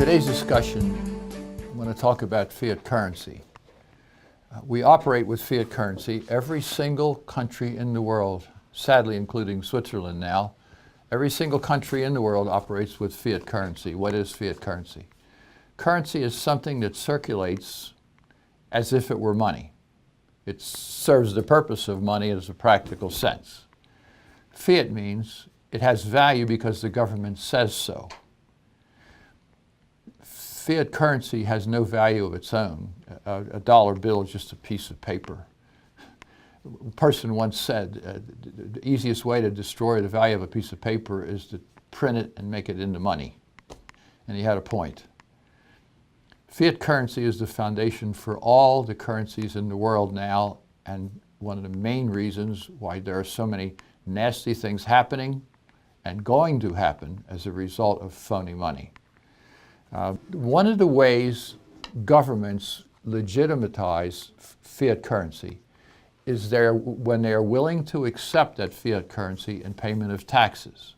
today's discussion, I'm going to talk about fiat currency. We operate with fiat currency. Every single country in the world, sadly including Switzerland now, every single country in the world operates with fiat currency. What is fiat currency? Currency is something that circulates as if it were money. It serves the purpose of money in a practical sense. Fiat means it has value because the government says so. Fiat currency has no value of its own. A dollar bill is just a piece of paper. A person once said, the easiest way to destroy the value of a piece of paper is to print it and make it into money. And he had a point. Fiat currency is the foundation for all the currencies in the world now, and one of the main reasons why there are so many nasty things happening and going to happen as a result of phony money. One of the ways governments legitimize fiat currency is when they are willing to accept that fiat currency in payment of taxes.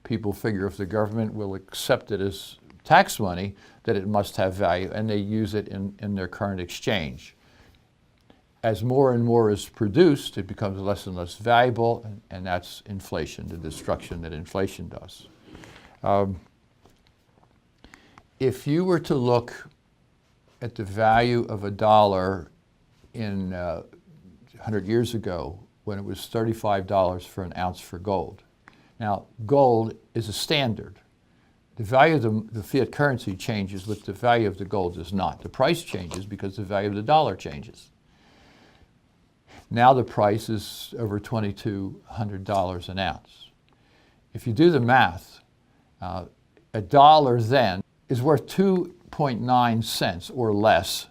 People figure if the government will accept it as tax money, that it must have value, and they use it in their current exchange. As more and more is produced, it becomes less and less valuable, and that's inflation, the destruction that inflation does. If you were to look at the value of a dollar in 100 years ago, when it was $35 for an ounce for gold. Now, gold is a standard. The value of the fiat currency changes, but the value of the gold does not. The price changes because the value of the dollar changes. Now the price is over $2,200 an ounce. If you do the math, a dollar then is worth 2.9 cents or less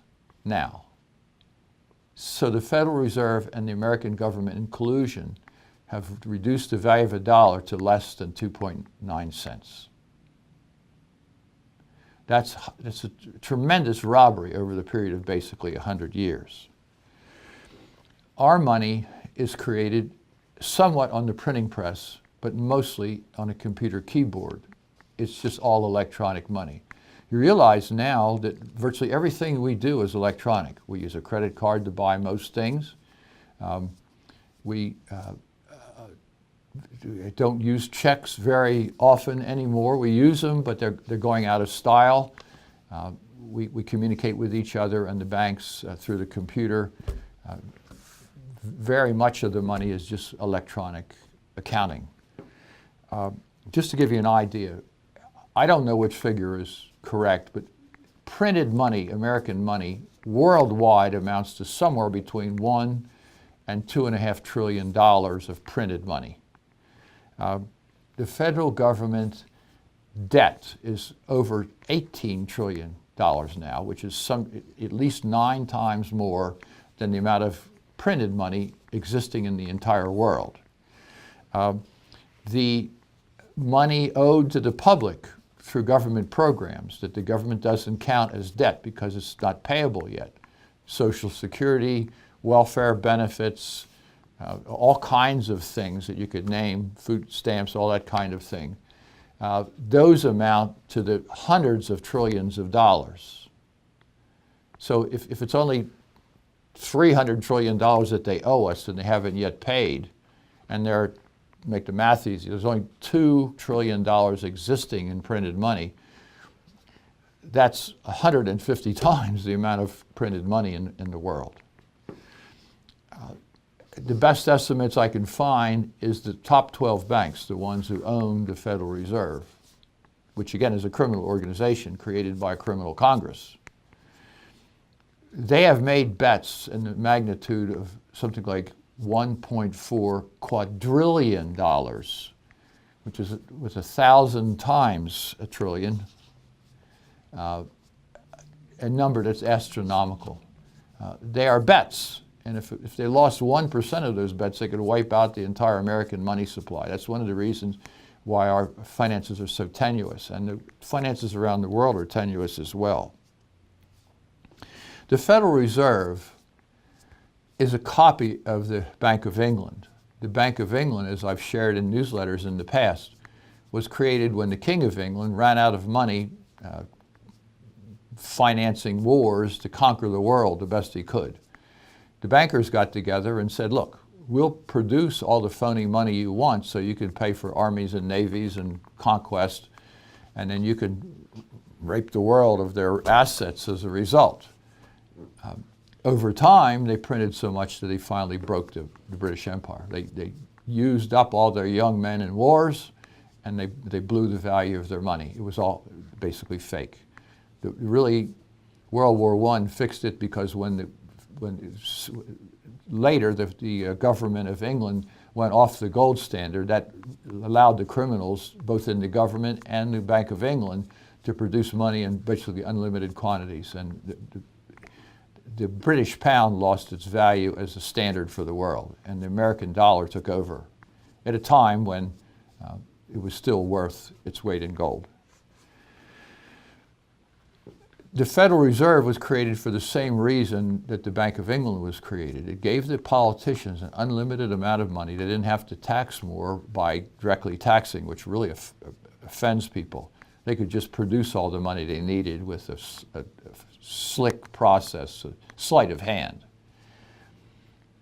now. So the Federal Reserve and the American government in collusion have reduced the value of a dollar to less than 2.9 cents. That's a tremendous robbery over the period of basically 100 years. Our money is created somewhat on the printing press, but mostly on a computer keyboard. It's just all electronic money. You realize now that virtually everything we do is electronic. We use a credit card to buy most things. We don't use checks very often anymore. We use them, but they're going out of style. We communicate with each other and the banks through the computer. Very much of the money is just electronic accounting. Just to give you an idea, I don't know which figure is correct, but printed money, American money, worldwide amounts to somewhere between $1 and $2.5 trillion of printed money. The federal government debt is over $18 trillion now, which is at least 9 times more than the amount of printed money existing in the entire world. The money owed to the public through government programs that the government doesn't count as debt because it's not payable yet. Social Security, welfare benefits, all kinds of things that you could name, food stamps, all that kind of thing. Those amount to the hundreds of trillions of dollars. So if it's only $300 trillion that they owe us and they haven't yet paid, and make the math easy, there's only $2 trillion existing in printed money. That's 150 times the amount of printed money in the world. The best estimates I can find is the top 12 banks, the ones who own the Federal Reserve, which again is a criminal organization created by a criminal Congress. They have made bets in the magnitude of something like $1.4 quadrillion, which was 1,000 times a trillion, a number that's astronomical. They are bets, and if they lost 1% of those bets, they could wipe out the entire American money supply. That's one of the reasons why our finances are so tenuous, and the finances around the world are tenuous as well. The Federal Reserve is a copy of the Bank of England. The Bank of England, as I've shared in newsletters in the past, was created when the King of England ran out of money financing wars to conquer the world the best he could. The bankers got together and said, look, we'll produce all the phony money you want so you can pay for armies and navies and conquest, and then you can rape the world of their assets as a result. Over time, they printed so much that they finally broke the British Empire. They used up all their young men in wars, and they blew the value of their money. It was all basically fake. Really, World War I fixed it because later the government of England went off the gold standard, that allowed the criminals, both in the government and the Bank of England, to produce money in basically unlimited quantities. And the British pound lost its value as a standard for the world, and the American dollar took over at a time when it was still worth its weight in gold. The Federal Reserve was created for the same reason that the Bank of England was created. It gave the politicians an unlimited amount of money. They didn't have to tax more by directly taxing, which really offends people. They could just produce all the money they needed with a slick process, a sleight of hand.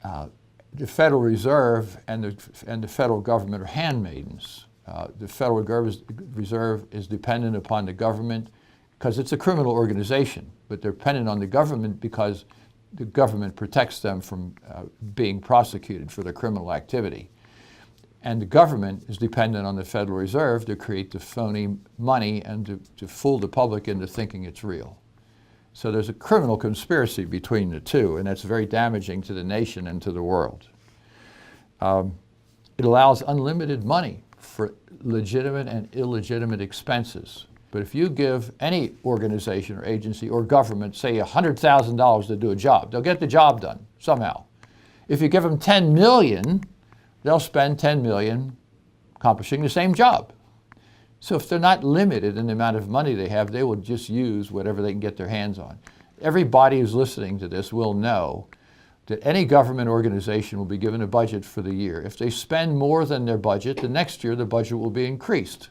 The Federal Reserve and the federal government are handmaidens. The Federal Reserve is dependent upon the government because it's a criminal organization, but they're dependent on the government because the government protects them from being prosecuted for their criminal activity. And the government is dependent on the Federal Reserve to create the phony money and to fool the public into thinking it's real. So there's a criminal conspiracy between the two, and that's very damaging to the nation and to the world. It allows unlimited money for legitimate and illegitimate expenses. But if you give any organization or agency or government, say $100,000 to do a job, they'll get the job done somehow. If you give them $10 million, they'll spend $10 million accomplishing the same job. So if they're not limited in the amount of money they have, they will just use whatever they can get their hands on. Everybody who's listening to this will know that any government organization will be given a budget for the year. If they spend more than their budget, the next year the budget will be increased,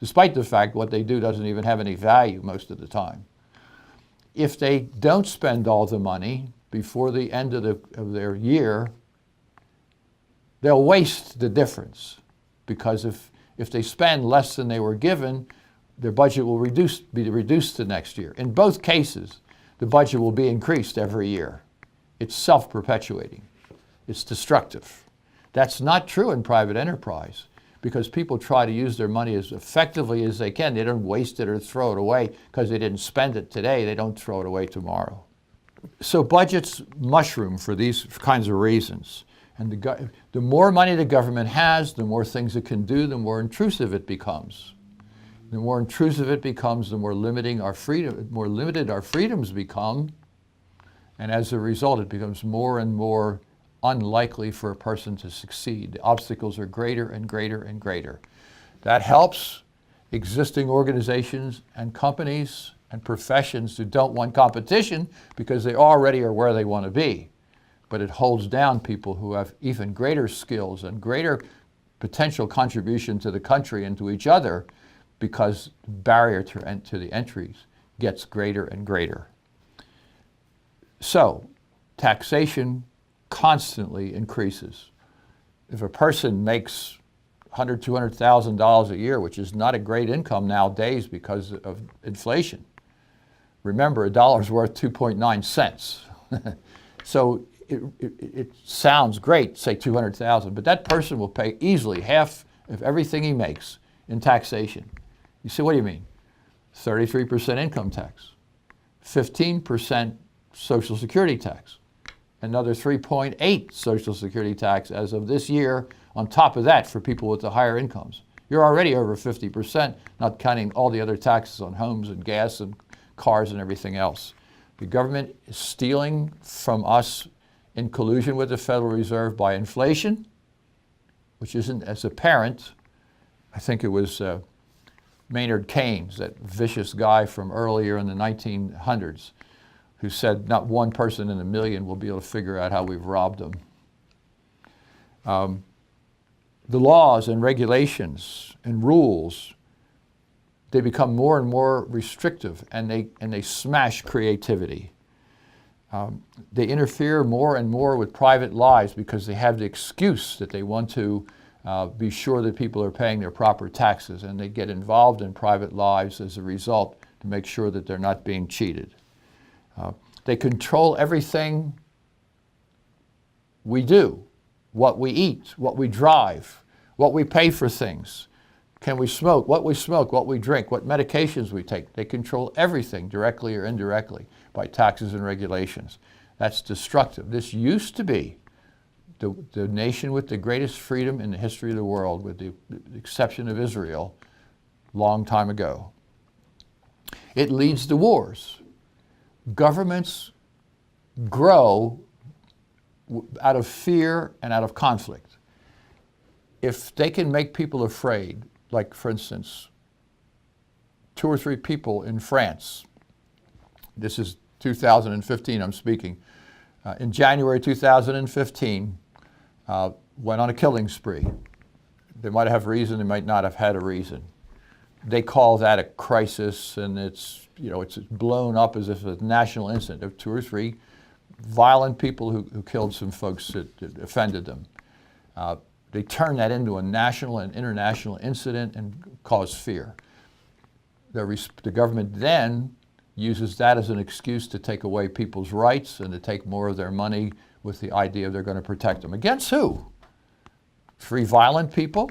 despite the fact what they do doesn't even have any value most of the time. If they don't spend all the money before the end of their year, they'll waste the difference, because if they spend less than they were given, their budget will be reduced the next year. In both cases, the budget will be increased every year. It's self-perpetuating. It's destructive. That's not true in private enterprise, because people try to use their money as effectively as they can. They don't waste it or throw it away because they didn't spend it today. They don't throw it away tomorrow. So budgets mushroom for these kinds of reasons. And the more money the government has, the more things it can do, the more intrusive it becomes. The more intrusive it becomes, the more limited our freedoms become. And as a result, it becomes more and more unlikely for a person to succeed. The obstacles are greater and greater and greater. That helps existing organizations and companies and professions who don't want competition because they already are where they want to be. But it holds down people who have even greater skills and greater potential contribution to the country and to each other, because the barrier to the entries gets greater and greater. So taxation constantly increases. If a person makes $100,000, $200,000 a year, which is not a great income nowadays because of inflation. Remember, a dollar's worth 2.9 cents. So it sounds great, say 200,000, but that person will pay easily half of everything he makes in taxation. You say, what do you mean? 33% income tax, 15% Social Security tax, another 3.8 Social Security tax as of this year on top of that for people with the higher incomes. You're already over 50%, not counting all the other taxes on homes and gas and cars and everything else. The government is stealing from us in collusion with the Federal Reserve by inflation, which isn't as apparent. I think it was Maynard Keynes, that vicious guy from earlier in the 1900s, who said not one person in a million will be able to figure out how we've robbed them. The laws and regulations and rules they become more and more restrictive, and they smash creativity. They interfere more and more with private lives because they have the excuse that they want to be sure that people are paying their proper taxes, and they get involved in private lives as a result to make sure that they're not being cheated. They control everything we do, what we eat, what we drive, what we pay for things. Can we smoke, what we drink, what medications we take. They control everything directly or indirectly by taxes and regulations. That's destructive. This used to be the nation with the greatest freedom in the history of the world, with the exception of Israel, long time ago. It leads to wars. Governments grow out of fear and out of conflict. If they can make people afraid, like for instance, 2 or 3 people in France, this is 2015 I'm speaking, in January 2015, went on a killing spree. They might have reason, they might not have had a reason. They call that a crisis, and it's blown up as if it's a national incident of 2 or 3 violent people who killed some folks that offended them. They turn that into a national and international incident and cause fear. The government then uses that as an excuse to take away people's rights and to take more of their money with the idea they're going to protect them. Against who? 3 violent people?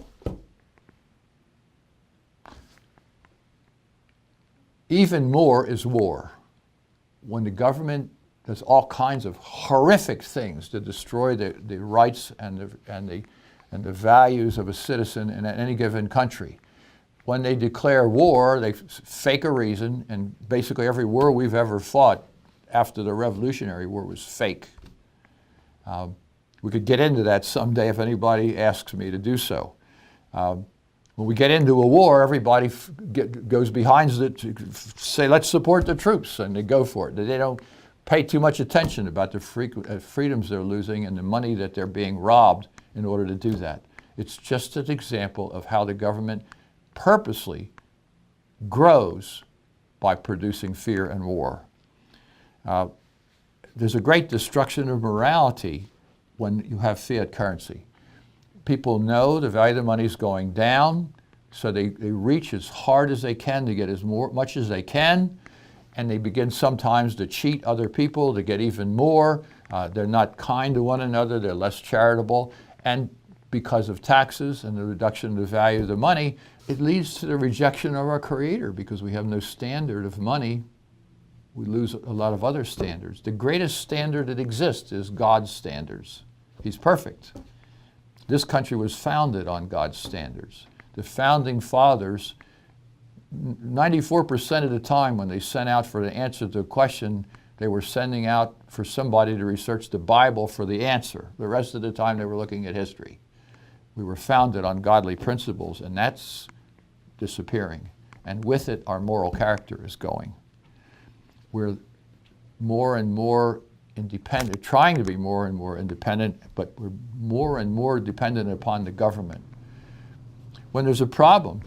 Even more is war. When the government does all kinds of horrific things to destroy the rights and the values of a citizen in any given country. When they declare war, they fake a reason, and basically every war we've ever fought after the Revolutionary War was fake. We could get into that someday if anybody asks me to do so. When we get into a war, everybody goes behind it to say, let's support the troops, and they go for it. They don't pay too much attention about the freedoms they're losing and the money that they're being robbed in order to do that. It's just an example of how the government purposely grows by producing fear and war. There's a great destruction of morality when you have fiat currency. People know the value of the money is going down, so they reach as hard as they can to get as much as they can, and they begin sometimes to cheat other people to get even more. They're not kind to one another, they're less charitable, and because of taxes and the reduction of the value of the money, it leads to the rejection of our Creator. Because we have no standard of money, we lose a lot of other standards. The greatest standard that exists is God's standards. He's perfect. This country was founded on God's standards. The founding fathers, 94% of the time when they sent out for the answer to a question, they were sending out for somebody to research the Bible for the answer. The rest of the time they were looking at history. We were founded on godly principles, and that's disappearing. And with it, our moral character is going. We're more and more independent, trying to be more and more independent, but we're more and more dependent upon the government. When there's a problem,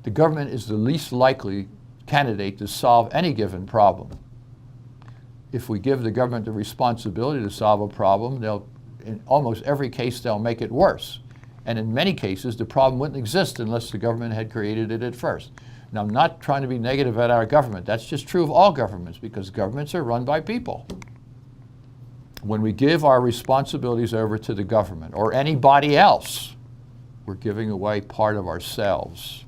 the government is the least likely candidate to solve any given problem. If we give the government the responsibility to solve a problem, in almost every case they'll make it worse. And in many cases, the problem wouldn't exist unless the government had created it at first. Now, I'm not trying to be negative about our government. That's just true of all governments, because governments are run by people. When we give our responsibilities over to the government or anybody else, we're giving away part of ourselves.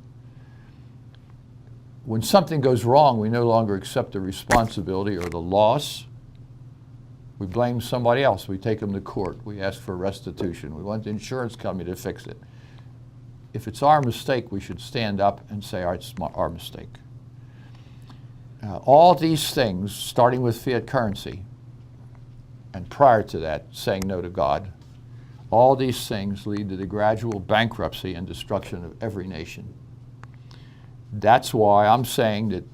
When something goes wrong, we no longer accept the responsibility or the loss. We blame somebody else. We take them to court. We ask for restitution. We want the insurance company to fix it. If it's our mistake, we should stand up and say, all right, it's our mistake. All these things, starting with fiat currency, and prior to that, saying no to God, all these things lead to the gradual bankruptcy and destruction of every nation. That's why I'm saying that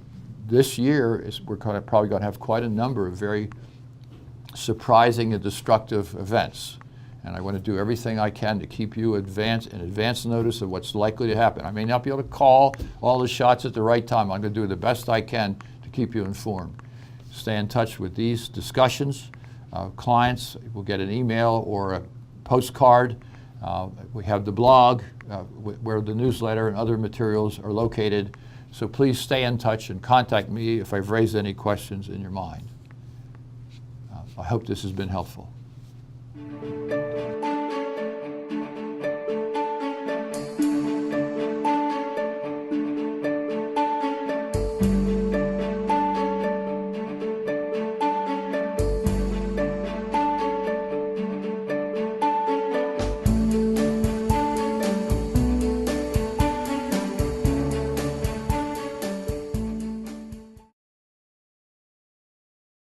this year we're probably going to have quite a number of very surprising and destructive events. and I want to do everything I can to keep you in advance notice of what's likely to happen. I may not be able to call all the shots at the right time. I'm going to do the best I can to keep you informed. Stay in touch with these discussions. Clients will get an email or a postcard. We have the blog where the newsletter and other materials are located. So please stay in touch and contact me if I've raised any questions in your mind. I hope this has been helpful.